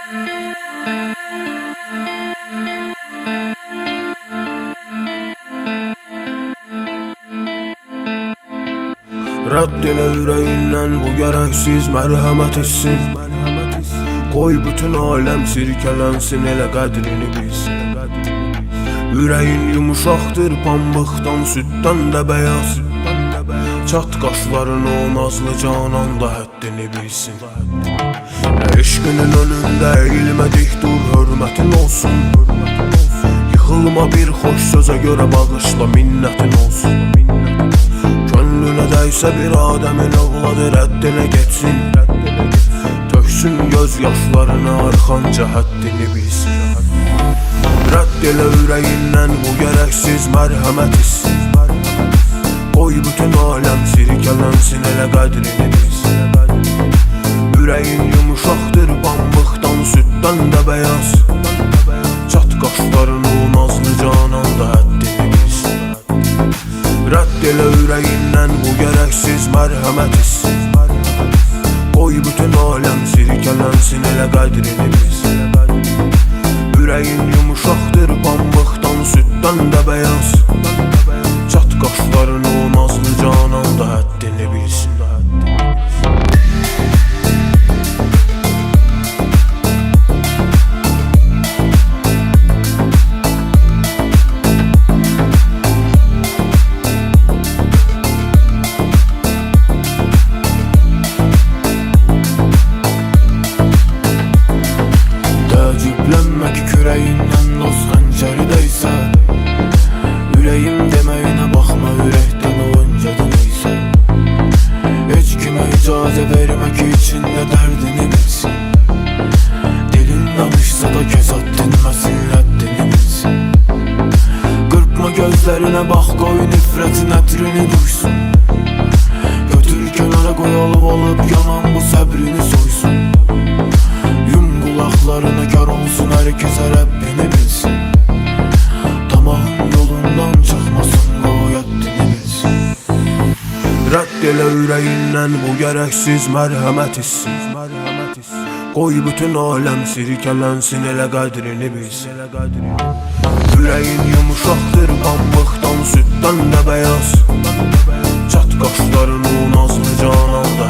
Rədd elə ürəyindən bu gərəksiz mərhəmət etsin. Qoy bütün aləm sirkələnsin, elə qədrini bilsin. Ürəyin yumuşaqdır pambıqdan, süddən də bəyaz. Çat qaşlarını o nazlı canan da həddini bilsin. Eşqinin önündə eğilmədik, dur hörmətin olsun. Yıxılma bir xoş sözə görə bağışla, minnətin olsun. Könlünə dəysə bir adəmin övladı rəddinə getsin. Töksün göz yaşlarını arxanca həddini bilsin. Rədd elə ürəyindən bu gərəksiz mərhəmət etsin. Qoy bütün aləm sirkələnsin, elə qədrini bilsin. Ürəyin yumuşaqdır pambıqdan, süddən də bəyaz. Çat qaşlarını o nazlı canan da həddini bilsin. Rədd elə ürəyindən bu gərəksiz mərhəmət etsin. Qoy bütün aləm sirkələnsin, elə qədrini bilsin. Ürəyin yumuşaqdır pambıqdan, süddən də bəyaz. Çat qaşlarını o nazlı canan da həddini bilsin. Təəccüblənmə ki kürəyindən dost xəncəridəysə. Ürəyim deməyinə baxma, ürəkdən o öncədən eysə. Heç kimə icazə vermə ki içində dərdini bilsin. Dilin danışsa da kəsat dinməsin, həddini bilsin. Qırpma gözlərinə bax, qoy nifrətin ətrini duysun. Götür kənara qoyalım, olub yanan bu səbrini soysun. Kulaklarına kar olsun, herkese Rabbini bilsin. Tamahın yolundan çıkmasın, qoy həddini bilsin. Rədd elə ürəyindən bu gərəksiz mərhəmət etsin. Qoy bütün aləm sirkələnsin, elə qədrini bilsin. Ürəyin yumuşaqdır pambıqdan, süddən də bəyaz. Çat qaşlarını o nazlı canan da